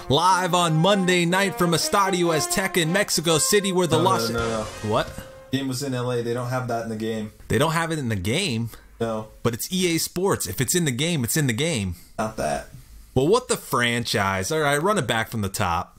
Live on Monday night from Estadio Azteca in Mexico City, where the No. What? Game was in LA. They don't have that in the game. They don't have it in the game? No. But it's EA Sports. If it's in the game, it's in the game. Not that. Well, what the franchise? All right, run it back from the top.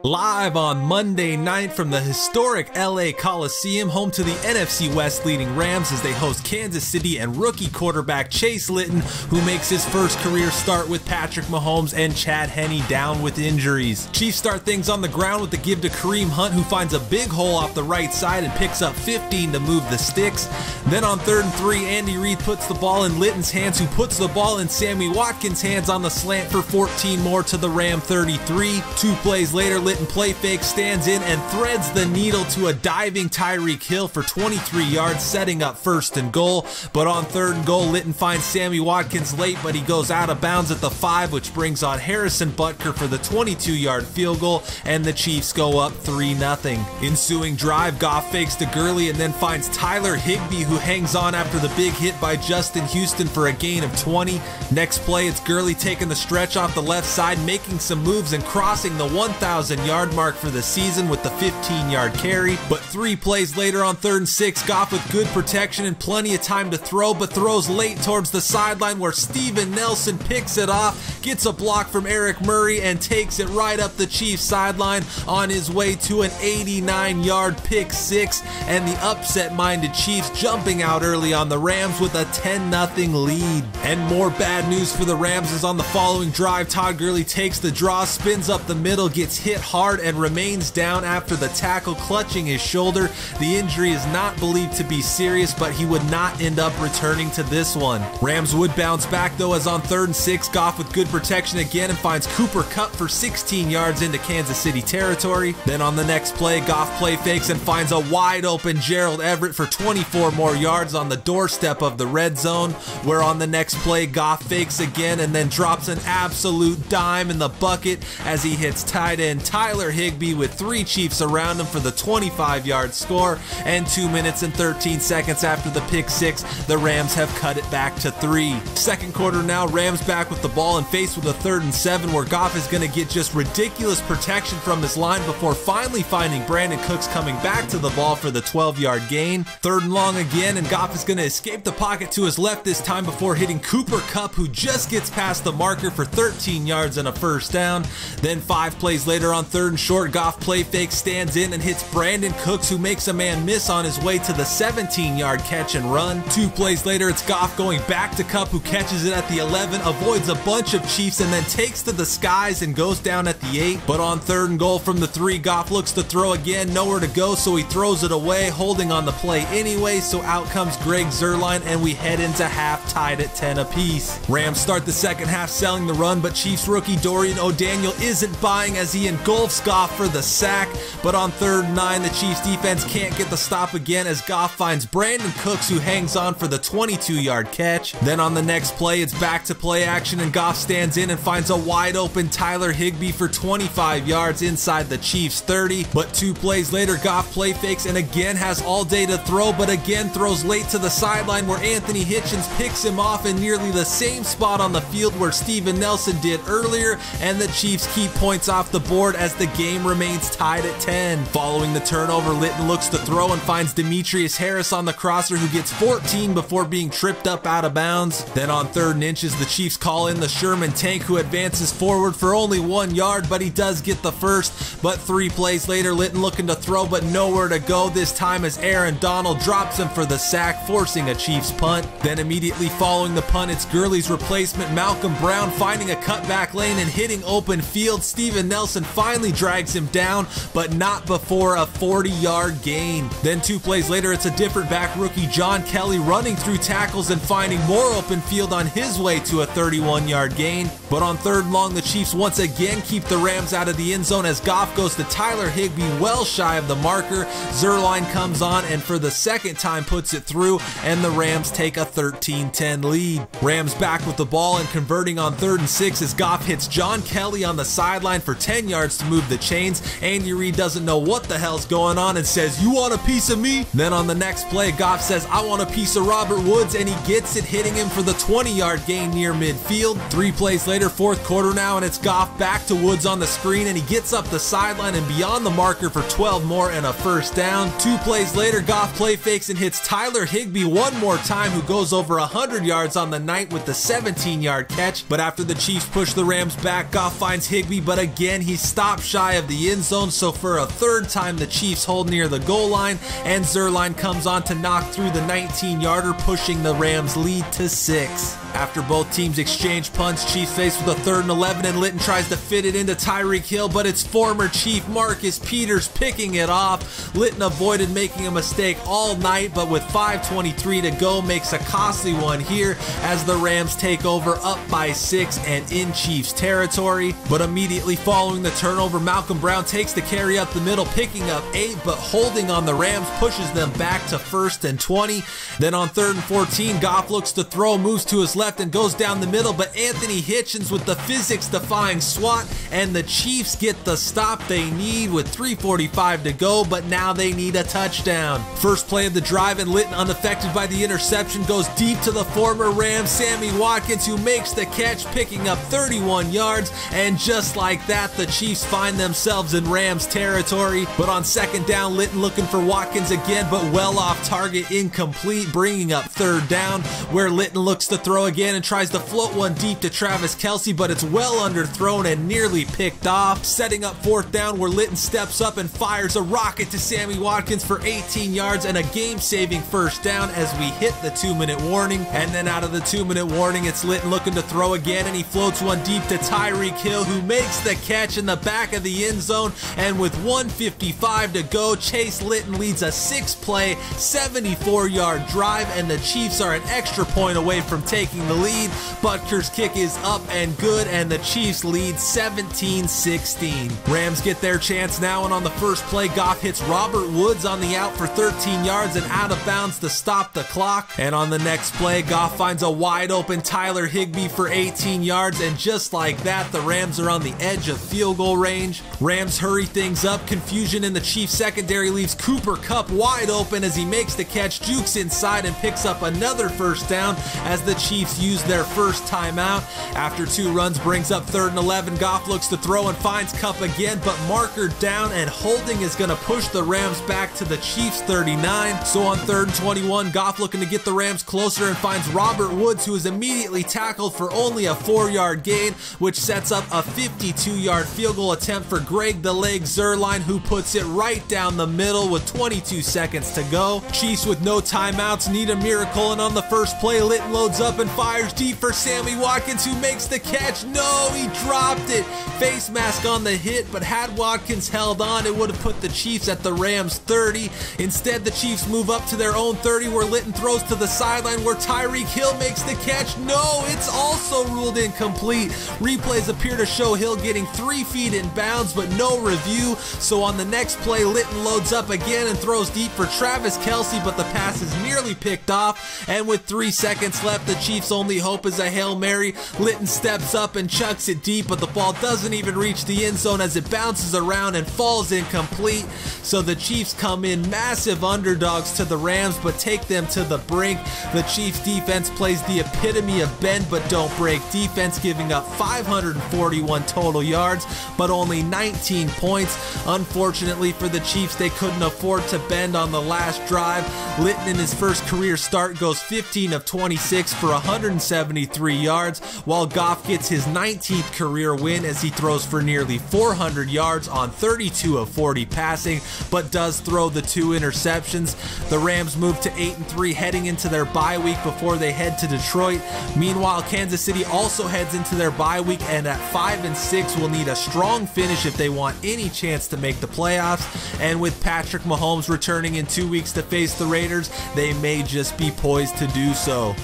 Live on Monday night from the historic LA Coliseum, home to the NFC West leading Rams as they host Kansas City and rookie quarterback Chase Litton, who makes his first career start with Patrick Mahomes and Chad Henne down with injuries. Chiefs start things on the ground with the give to Kareem Hunt, who finds a big hole off the right side and picks up 15 to move the sticks. Then on 3rd and 3, Andy Reid puts the ball in Litton's hands, who puts the ball in Sammy Watkins' hands on the slant for 14 more to the Ram 33. 2 plays later, Litton play fake, stands in and threads the needle to a diving Tyreek Hill for 23 yards, setting up 1st and goal. But on 3rd and goal, Litton finds Sammy Watkins late, but he goes out of bounds at the 5, which brings on Harrison Butker for the 22-yard field goal, and the Chiefs go up 3-0. Ensuing drive, Goff fakes to Gurley and then finds Tyler Higbee, who hangs on after the big hit by Justin Houston for a gain of 20. Next play, it's Gurley taking the stretch off the left side, making some moves and crossing the 1,000-yard mark for the season with the 15-yard carry. But 3 plays later on 3rd and 6, Goff with good protection and plenty of time to throw, but throws late towards the sideline where Steven Nelson picks it off, gets a block from Eric Murray, and takes it right up the Chiefs sideline on his way to an 89-yard pick 6, and the upset-minded Chiefs jumping out early on the Rams with a 10-0 lead. And more bad news for the Rams is on the following drive, Todd Gurley takes the draw, spins up the middle, gets hit hard, and remains down after the tackle, clutching his shoulder. The injury is not believed to be serious, but he would not end up returning to this one. Rams would bounce back though, as on 3rd and 6, Goff with good protection again and finds Cooper Kupp for 16 yards into Kansas City territory. Then on the next play, Goff play fakes and finds a wide open Gerald Everett for 24 more yards on the doorstep of the red zone, where on the next play, Goff fakes again and then drops an absolute dime in the bucket as he hits tight end Tyler Higbee with 3 Chiefs around him for the 25-yard score, and 2 minutes and 13 seconds after the pick 6, the Rams have cut it back to 3. Second quarter now, Rams back with the ball and faced with a 3rd and 7 where Goff is going to get just ridiculous protection from his line before finally finding Brandon Cooks coming back to the ball for the 12-yard gain. 3rd and long again, and Goff is going to escape the pocket to his left this time before hitting Cooper Kupp, who just gets past the marker for 13 yards and a 1st down. Then 5 plays later on 3rd and short, Goff play fake, stands in and hits Brandon Cooks, who makes a man miss on his way to the 17-yard catch and run. 2 plays later, it's Goff going back to Kupp, who catches it at the 11, avoids a bunch of Chiefs, and then takes to the skies and goes down at the 8. But on 3rd and goal from the 3, Goff looks to throw again, nowhere to go, so he throws it away, holding on the play anyway, so out comes Greg Zuerlein, and we head into half tied at 10 apiece. Rams start the second half selling the run, but Chiefs rookie Dorian O'Daniel isn't buying as he engulfs Goff for the sack. But on 3rd and 9, the Chiefs defense can't get the stop again as Goff finds Brandon Cooks, who hangs on for the 22-yard catch. Then on the next play, it's back to play action, and Goff stands in and finds a wide open Tyler Higbee for 25 yards inside the Chiefs 30. But 2 plays later, Goff play fakes and again has all day to throw, but again throws late to the sideline where Anthony Hitchens picks him off in nearly the same spot on the field where Steven Nelson did earlier, and the Chiefs keep points off the board as the game remains tied at 10. Following the turnover, Litton looks to throw and finds Demetrius Harris on the crosser, who gets 14 before being tripped up out of bounds. Then on 3rd and inches, the Chiefs call in the Sherman tank, who advances forward for only 1 yard, but he does get the first. But 3 plays later, Litton looking to throw but nowhere to go, this time as Aaron Donald drops him for the sack, forcing a Chiefs punt. Then immediately following the punt, it's Gurley's replacement Malcolm Brown finding a cutback lane and hitting open field. Steven Nelson finally drags him down, but not before a 40-yard gain. Then 2 plays later, it's a different back rookie John Kelly running through tackles and finding more open field on his way to a 31-yard gain. But on 3rd and long, the Chiefs once again keep the Rams out of the end zone as Goff goes to Tyler Higbee well shy of the marker. Zuerlein comes on and for the 2nd time puts it through, and the Rams take a 13-10 lead. Rams back with the ball and converting on 3rd and 6 as Goff hits John Kelly on the sideline for 10 yards Chiefs move the chains. Andy Reid doesn't know what the hell's going on and says, "You want a piece of me?" Then on the next play, Goff says, "I want a piece of Robert Woods," and he gets it, hitting him for the 20-yard gain near midfield. 3 plays later, fourth quarter now, and it's Goff back to Woods on the screen, and he gets up the sideline and beyond the marker for 12 more and a first down. 2 plays later, Goff play fakes and hits Tyler Higbee one more time, who goes over 100 yards on the night with the 17-yard catch. But after the Chiefs push the Rams back, Goff finds Higbee, but again he stops shy of the end zone, so for a third time the Chiefs hold near the goal line, and Zuerlein comes on to knock through the 19-yarder, pushing the Rams lead to 6. After both teams exchange punts, Chiefs face with a 3rd and 11, and Litton tries to fit it into Tyreek Hill, but it's former Chief Marcus Peters picking it off. Litton avoided making a mistake all night, but with 5:23 to go makes a costly one here as the Rams take over up by 6 and in Chiefs territory. But immediately following the turnover, Malcolm Brown takes the carry up the middle, picking up 8, but holding on the Rams pushes them back to 1st and 20. Then on 3rd and 14, Goff looks to throw, moves to his left and goes down the middle, but Anthony Hitchens with the physics-defying swat, and the Chiefs get the stop they need with 3:45 to go, but now they need a touchdown. First play of the drive, and Litton, unaffected by the interception, goes deep to the former Ram, Sammy Watkins, who makes the catch, picking up 31 yards, and just like that, the Chiefs find themselves in Rams territory. But on 2nd down, Litton looking for Watkins again, but well off target, incomplete, bringing up 3rd down, where Litton looks to throw again and tries to float one deep to Travis Kelce, but it's well underthrown and nearly picked off. Setting up 4th down, where Litton steps up and fires a rocket to Sammy Watkins for 18 yards and a game-saving first down as we hit the 2-minute warning. And then out of the 2-minute warning, it's Litton looking to throw again, and he floats one deep to Tyreek Hill, who makes the catch in the back of the end zone. And with 1:55 to go, Chase Litton leads a 6-play, 74-yard drive, and the Chiefs are an extra point away from taking the lead. Butker's kick is up and good, and the Chiefs lead 17-16. Rams get their chance now, and on the first play, Goff hits Robert Woods on the out for 13 yards and out of bounds to stop the clock. And on the next play, Goff finds a wide open Tyler Higbee for 18 yards, and just like that, the Rams are on the edge of field goal range. Rams hurry things up. Confusion in the Chiefs secondary leaves Cooper Kupp wide open as he makes the catch, jukes inside, and picks up another first down as the Chiefs use their first timeout. After 2 runs brings up 3rd and 11, Goff looks to throw and finds Kupp again, but marker down, and holding is going to push the Rams back to the Chiefs 39. So on 3rd and 21, Goff looking to get the Rams closer and finds Robert Woods, who is immediately tackled for only a 4-yard gain, which sets up a 52-yard field goal attempt for Greg the Leg Zuerlein, who puts it right down the middle with 22 seconds to go. Chiefs with no timeouts need a miracle, and on the first play, Litton loads up and fires deep for Sammy Watkins, who makes the catch. No, he dropped it. Face mask on the hit, but had Watkins held on, it would have put the Chiefs at the Rams 30. Instead, the Chiefs move up to their own 30, where Litton throws to the sideline, where Tyreek Hill makes the catch. No, it's also ruled incomplete. Replays appear to show Hill getting 3 feet in bounds, but no review. So on the next play, Litton loads up again and throws deep for Travis Kelce, but the pass is nearly picked off. And with 3 seconds left, the Chiefs' only hope is a Hail Mary. Litton steps up and chucks it deep, but the ball doesn't even reach the end zone as it bounces around and falls incomplete. So the Chiefs come in massive underdogs to the Rams, but take them to the brink. The Chiefs defense plays the epitome of bend but don't break defense, giving up 541 total yards, but only 19 points. Unfortunately for the Chiefs, they couldn't afford to bend on the last drive. Litton in his first career start goes 15 of 26 for 173 yards, while Goff gets his 19th career win as he throws for nearly 400 yards on 32 of 40 passing, but does throw the 2 interceptions. The Rams move to 8-3 heading into their bye week before they head to Detroit. Meanwhile, Kansas City also heads into their bye week, and at 5-6 will need a strong finish if they want any chance to make the playoffs. And with Patrick Mahomes returning in 2 weeks to face the Raiders, they may just be poised to do so.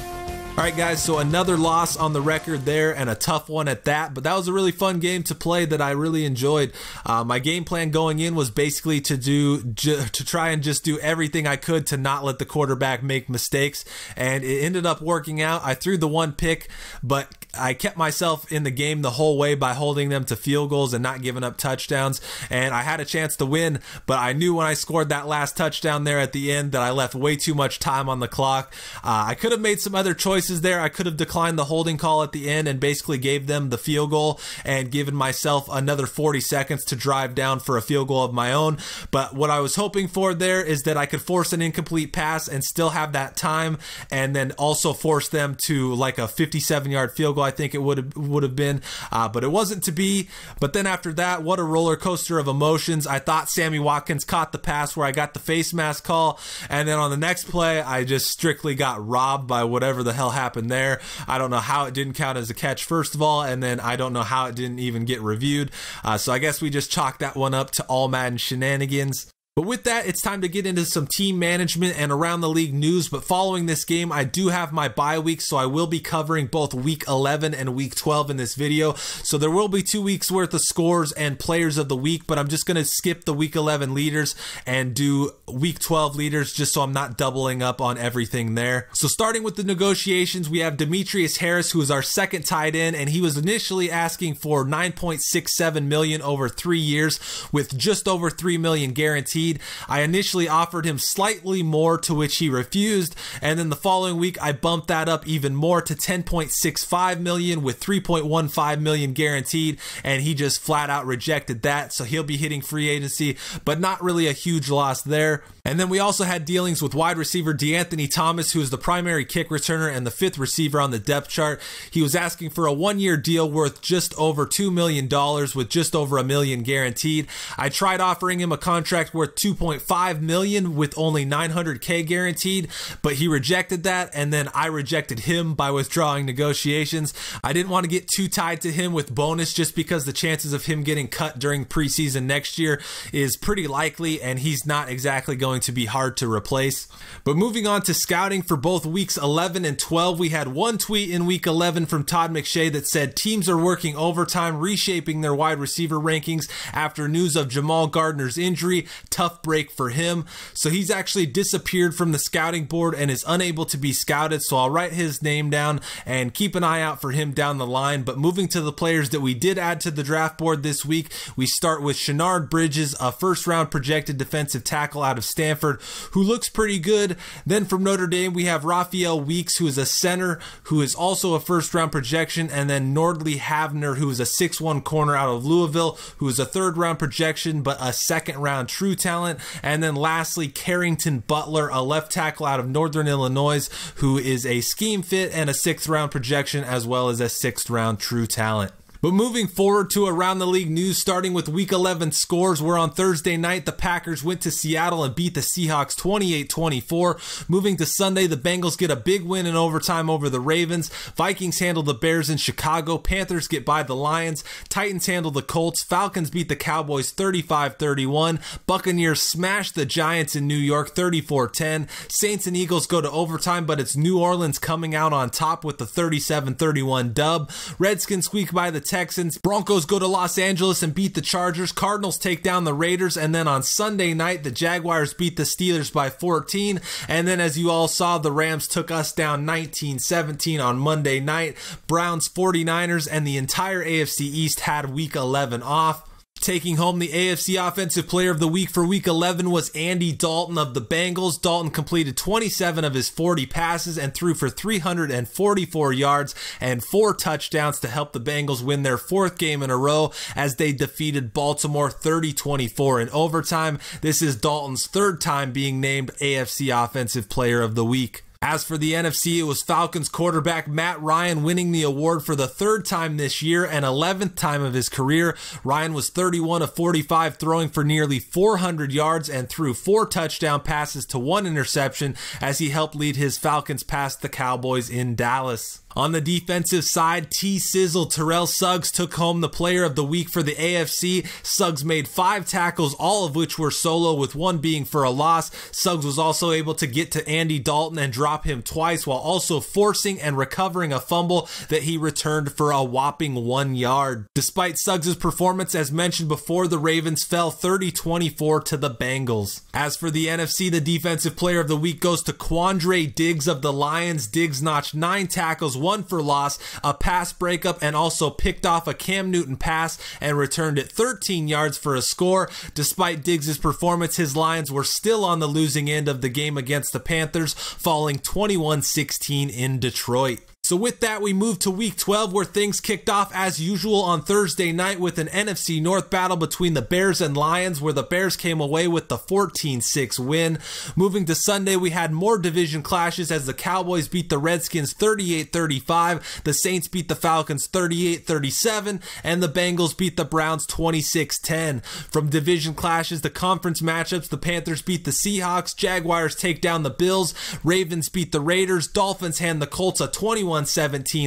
All right, guys, so another loss on the record there, and a tough one at that, but that was a really fun game to play that I really enjoyed. My game plan going in was basically to try and just do everything I could to not let the quarterback make mistakes, and it ended up working out. I threw the one pick, but I kept myself in the game the whole way by holding them to field goals and not giving up touchdowns, and I had a chance to win, but I knew when I scored that last touchdown there at the end that I left way too much time on the clock. I could have made some other choices there. I could have declined the holding call at the end and basically gave them the field goal and given myself another 40 seconds to drive down for a field goal of my own. But what I was hoping for there is that I could force an incomplete pass and still have that time, and then also force them to like a 57-yard field goal, I think it would have been, but it wasn't to be. But then after that, what a roller coaster of emotions. I thought Sammy Watkins caught the pass where I got the face mask call, and then on the next play I just strictly got robbed by whatever the hell happened there. I don't know how it didn't count as a catch, first of all, and then I don't know how it didn't even get reviewed. So I guess we just chalked that one up to all Madden shenanigans. But with that, it's time to get into some team management and around the league news. But following this game, I do have my bye week, so I will be covering both week 11 and week 12 in this video. So there will be 2 weeks worth of scores and players of the week, but I'm just going to skip the week 11 leaders and do week 12 leaders just so I'm not doubling up on everything there. So starting with the negotiations, we have Demetrius Harris, who is our second tight end, and he was initially asking for $9.67 million over 3 years with just over $3 million guaranteed. I initially offered him slightly more, to which he refused, and then the following week I bumped that up even more to $10.65 million with $3.15 million guaranteed, and he just flat out rejected that. So he'll be hitting free agency, but not really a huge loss there. And then we also had dealings with wide receiver DeAnthony Thomas, who is the primary kick returner and the 5th receiver on the depth chart. He was asking for a 1-year deal worth just over $2 million with just over $1 million guaranteed. I tried offering him a contract worth $2.5 million with only $900K guaranteed, but he rejected that, and then I rejected him by withdrawing negotiations. I didn't want to get too tied to him with bonus just because the chances of him getting cut during preseason next year is pretty likely, and he's not exactly going to be hard to replace. But moving on to scouting for both weeks 11 and 12, we had one tweet in week 11 from Todd McShay that said teams are working overtime reshaping their wide receiver rankings after news of Jamal Gardner's injury. Tough break for him. So he's actually disappeared from the scouting board and is unable to be scouted, so I'll write his name down and keep an eye out for him down the line. But moving to the players that we did add to the draft board this week, we start with Shenard Bridges, a first-round projected defensive tackle out of Stanford, who looks pretty good. Then from Notre Dame, we have Raphael Weeks, who is a center, who is also a first-round projection, and then Nordley Havner, who is a 6'1 corner out of Louisville, who is a third-round projection, but a second-round true talent. And then lastly, Carrington Butler, a left tackle out of Northern Illinois, who is a scheme fit and a 6th-round projection, as well as a 6th-round true talent. But moving forward to around the league news, starting with week 11 scores, where on Thursday night the Packers went to Seattle and beat the Seahawks 28-24. Moving to Sunday, the Bengals get a big win in overtime over the Ravens. Vikings handle the Bears in Chicago. Panthers get by the Lions. Titans handle the Colts. Falcons beat the Cowboys 35-31. Buccaneers smash the Giants in New York 34-10. Saints and Eagles go to overtime, but it's New Orleans coming out on top with the 37-31 dub. Redskins squeak by the Texans. Broncos go to Los Angeles and beat the Chargers. Cardinals take down the Raiders. And then on Sunday night, the Jaguars beat the Steelers by 14. And then, as you all saw, the Rams took us down 19-17 on Monday night. Browns, 49ers, and the entire AFC East had week 11 off. Taking home the AFC Offensive Player of the Week for Week 11 was Andy Dalton of the Bengals. Dalton completed 27 of his 40 passes and threw for 344 yards and 4 touchdowns to help the Bengals win their 4th game in a row as they defeated Baltimore 30-24 in overtime. This is Dalton's 3rd time being named AFC Offensive Player of the Week. As for the NFC, it was Falcons quarterback Matt Ryan winning the award for the 3rd time this year and 11th time of his career. Ryan was 31 of 45, throwing for nearly 400 yards and threw 4 touchdown passes to 1 interception as he helped lead his Falcons past the Cowboys in Dallas. On the defensive side, T-Sizzle Terrell Suggs took home the player of the week for the AFC. Suggs made 5 tackles, all of which were solo, with one being for a loss. Suggs was also able to get to Andy Dalton and drop him twice, while also forcing and recovering a fumble that he returned for a whopping 1 yard. Despite Suggs' performance, as mentioned before, the Ravens fell 30-24 to the Bengals. As for the NFC, the defensive player of the week goes to Quandre Diggs of the Lions. Diggs notched 9 tackles, 1 for loss, a pass breakup, and also picked off a Cam Newton pass and returned it 13 yards for a score. Despite Diggs' performance, his Lions were still on the losing end of the game against the Panthers, falling 21-16 in Detroit. So with that, we move to week 12, where things kicked off as usual on Thursday night with an NFC North battle between the Bears and Lions, where the Bears came away with the 14-6 win. Moving to Sunday, we had more division clashes as the Cowboys beat the Redskins 38-35, the Saints beat the Falcons 38-37, and the Bengals beat the Browns 26-10. From division clashes to conference matchups, the Panthers beat the Seahawks, Jaguars take down the Bills, Ravens beat the Raiders, Dolphins hand the Colts a 21-17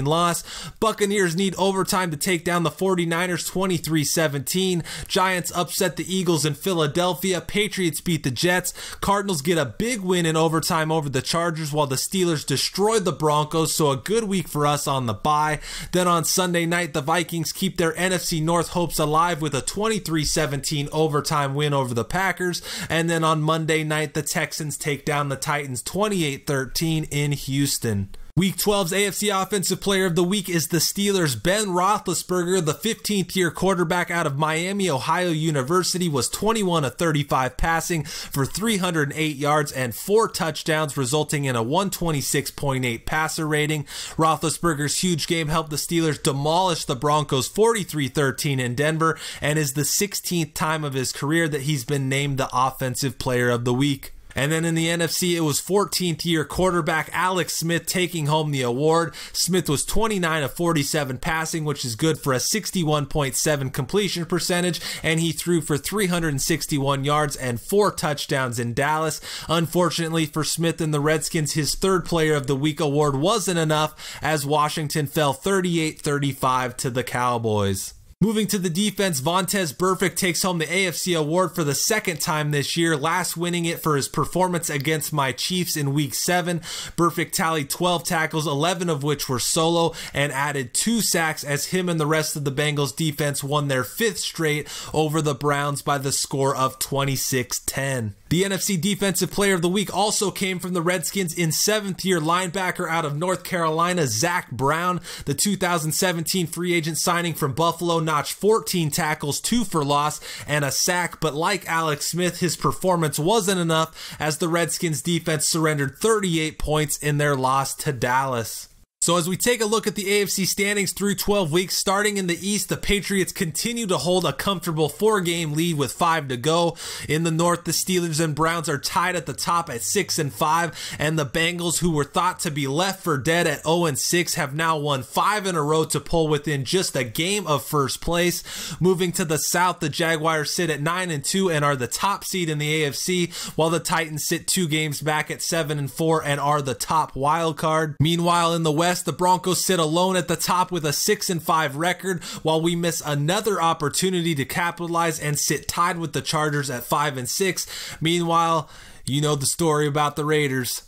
loss. Buccaneers need overtime to take down the 49ers 23-17. Giants upset the Eagles in Philadelphia. Patriots beat the Jets. Cardinals get a big win in overtime over the Chargers, while the Steelers destroyed the Broncos, so a good week for us on the bye. Then on Sunday night, the Vikings keep their NFC North hopes alive with a 23-17 overtime win over the Packers. And then on Monday night, the Texans take down the Titans 28-13 in Houston. Week 12's AFC Offensive Player of the Week is the Steelers' Ben Roethlisberger. The 15th-year quarterback out of Miami, Ohio University, was 21-35 passing for 308 yards and 4 touchdowns, resulting in a 126.8 passer rating. Roethlisberger's huge game helped the Steelers demolish the Broncos 43-13 in Denver, and is the 16th time of his career that he's been named the Offensive Player of the Week. And then in the NFC, it was 14th-year quarterback Alex Smith taking home the award. Smith was 29-47 passing, which is good for a 61.7 completion percentage, and he threw for 361 yards and 4 touchdowns in Dallas. Unfortunately for Smith and the Redskins, his third Player of the Week award wasn't enough, as Washington fell 38-35 to the Cowboys. Moving to the defense, Vontaze Burfict takes home the AFC award for the second time this year, last winning it for his performance against my Chiefs in Week 7. Burfict tallied 12 tackles, 11 of which were solo, and added 2 sacks as him and the rest of the Bengals defense won their 5th straight over the Browns by the score of 26-10. The NFC Defensive Player of the Week also came from the Redskins in 7th-year linebacker out of North Carolina, Zach Brown. The 2017 free agent signing from Buffalo notched 14 tackles, 2 for loss, and a sack, but like Alex Smith, his performance wasn't enough as the Redskins defense surrendered 38 points in their loss to Dallas. So as we take a look at the AFC standings through 12 weeks, starting in the East, the Patriots continue to hold a comfortable 4-game lead with 5 to go. In the North, the Steelers and Browns are tied at the top at 6-5, and the Bengals, who were thought to be left for dead at 0-6, have now won 5 in a row to pull within just a game of first place. Moving to the South, the Jaguars sit at 9-2 and are the top seed in the AFC, while the Titans sit 2 games back at 7-4 and are the top wild card. Meanwhile, in the West, the Broncos sit alone at the top with a 6-5 record, while we miss another opportunity to capitalize and sit tied with the Chargers at 5-6. Meanwhile, you know the story about the Raiders.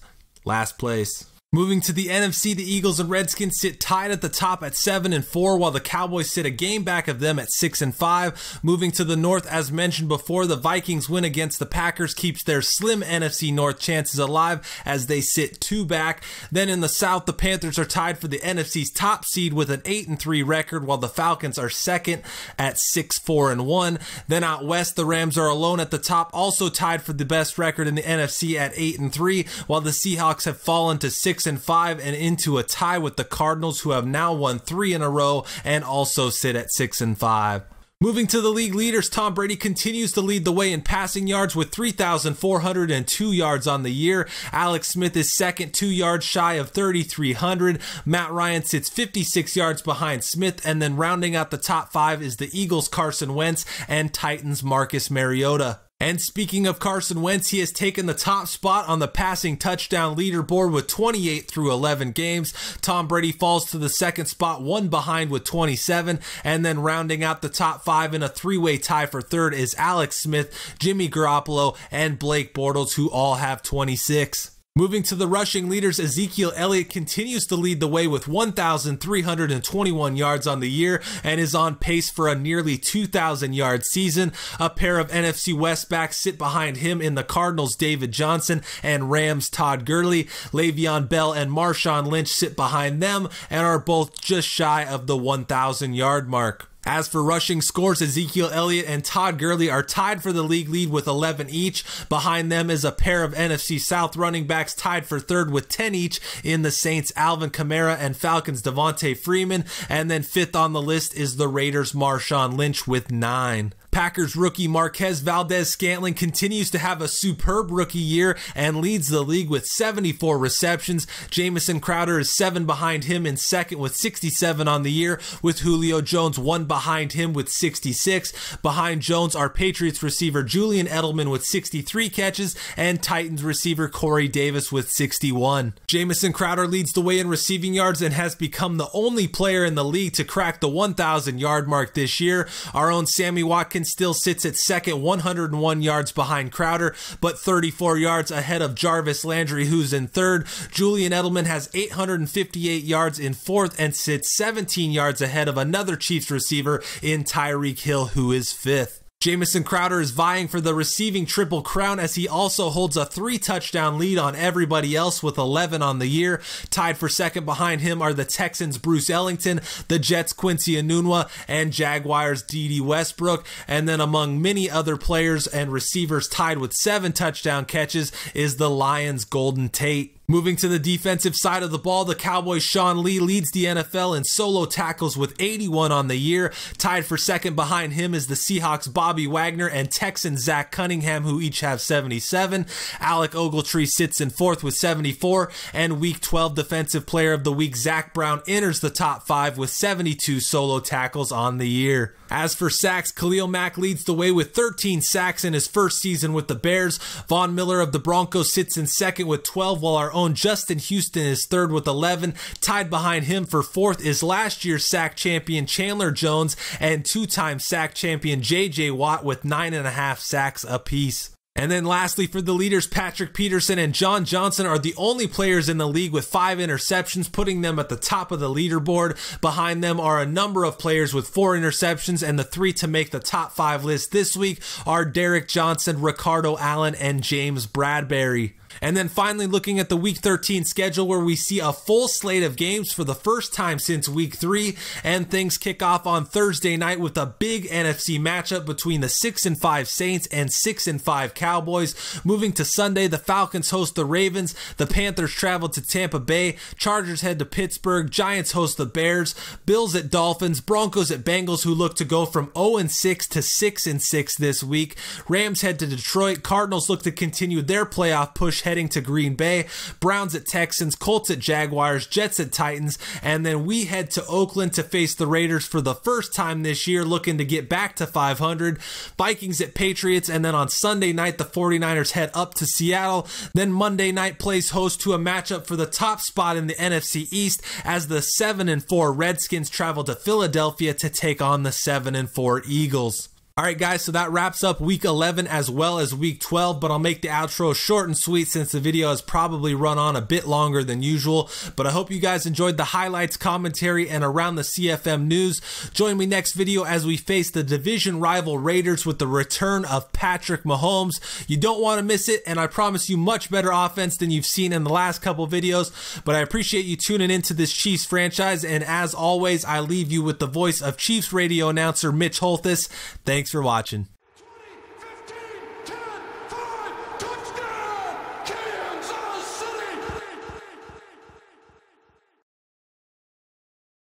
Last place. Moving to the NFC, the Eagles and Redskins sit tied at the top at 7-4, while the Cowboys sit a game back of them at 6-5. Moving to the North, as mentioned before, the Vikings win against the Packers keeps their slim NFC North chances alive as they sit 2 back. Then in the South, the Panthers are tied for the NFC's top seed with an 8-3 record, while the Falcons are second at 6-4-1. Then out West, the Rams are alone at the top, also tied for the best record in the NFC at 8-3, while the Seahawks have fallen to 6-5 and into a tie with the Cardinals, who have now won 3 in a row and also sit at 6-5. Moving to the league leaders, Tom Brady continues to lead the way in passing yards with 3,402 yards on the year. Alex Smith is second, 2 yards shy of 3,300. Matt Ryan sits 56 yards behind Smith, and then rounding out the top 5 is the Eagles' Carson Wentz and Titans' Marcus Mariota. And speaking of Carson Wentz, he has taken the top spot on the passing touchdown leaderboard with 28 through 11 games. Tom Brady falls to the second spot, one behind with 27. And then rounding out the top 5 in a three-way tie for third is Alex Smith, Jimmy Garoppolo, and Blake Bortles, who all have 26. Moving to the rushing leaders, Ezekiel Elliott continues to lead the way with 1,321 yards on the year and is on pace for a nearly 2,000-yard season. A pair of NFC West backs sit behind him in the Cardinals' David Johnson and Rams' Todd Gurley. Le'Veon Bell and Marshawn Lynch sit behind them and are both just shy of the 1,000-yard mark. As for rushing scores, Ezekiel Elliott and Todd Gurley are tied for the league lead with 11 each. Behind them is a pair of NFC South running backs tied for third with 10 each in the Saints' Alvin Kamara and Falcons' Devontae Freeman. And then fifth on the list is the Raiders' Marshawn Lynch with 9. Packers rookie Marquez Valdez-Scantling continues to have a superb rookie year and leads the league with 74 receptions. Jamison Crowder is 7 behind him in second with 67 on the year, with Julio Jones 1 behind him with 66. Behind Jones are Patriots receiver Julian Edelman with 63 catches and Titans receiver Corey Davis with 61. Jamison Crowder leads the way in receiving yards and has become the only player in the league to crack the 1,000-yard mark this year. Our own Sammy Watkins still sits at second, 101 yards behind Crowder, but 34 yards ahead of Jarvis Landry, who's in third. Julian Edelman has 858 yards in fourth and sits 17 yards ahead of another Chiefs receiver in Tyreek Hill, who is fifth. Jamison Crowder is vying for the receiving triple crown as he also holds a 3-touchdown lead on everybody else with 11 on the year. Tied for second behind him are the Texans' Bruce Ellington, the Jets' Quincy Enunwa, and Jaguars' Dede Westbrook. And then among many other players and receivers tied with 7 touchdown catches is the Lions' Golden Tate. Moving to the defensive side of the ball, the Cowboys' Sean Lee leads the NFL in solo tackles with 81 on the year. Tied for second behind him is the Seahawks' Bobby Wagner and Texans' Zach Cunningham, who each have 77. Alec Ogletree sits in fourth with 74, and Week 12 Defensive Player of the Week Zach Brown enters the top 5 with 72 solo tackles on the year. As for sacks, Khalil Mack leads the way with 13 sacks in his first season with the Bears. Von Miller of the Broncos sits in second with 12, while our own Justin Houston is third with 11. Tied behind him for fourth is last year's sack champion Chandler Jones and 2-time sack champion J.J. Watt with 9.5 sacks apiece. And then lastly, for the leaders, Patrick Peterson and John Johnson are the only players in the league with 5 interceptions, putting them at the top of the leaderboard. Behind them are a number of players with 4 interceptions, and the 3 to make the top 5 list this week are Derek Johnson, Ricardo Allen, and James Bradbury. And then finally looking at the Week 13 schedule, where we see a full slate of games for the first time since Week 3, and things kick off on Thursday night with a big NFC matchup between the 6-5 Saints and 6-5 Cowboys. Moving to Sunday, the Falcons host the Ravens, the Panthers travel to Tampa Bay, Chargers head to Pittsburgh, Giants host the Bears, Bills at Dolphins, Broncos at Bengals, who look to go from 0-6 to 6-6 this week, Rams head to Detroit, Cardinals look to continue their playoff push heading to Green Bay, Browns at Texans, Colts at Jaguars, Jets at Titans, and then we head to Oakland to face the Raiders for the first time this year, looking to get back to 500, Vikings at Patriots, and then on Sunday night the 49ers head up to Seattle. Then Monday night plays host to a matchup for the top spot in the NFC East as the 7-4 Redskins travel to Philadelphia to take on the 7-4 Eagles. Alright guys, so that wraps up Week 11 as well as Week 12, but I'll make the outro short and sweet since the video has probably run on a bit longer than usual. But I hope you guys enjoyed the highlights, commentary, and around the CFM news. Join me next video as we face the division rival Raiders with the return of Patrick Mahomes. You don't want to miss it, and I promise you much better offense than you've seen in the last couple videos. But I appreciate you tuning into this Chiefs franchise, and as always, I leave you with the voice of Chiefs radio announcer Mitch Holthus. Thanks for watching.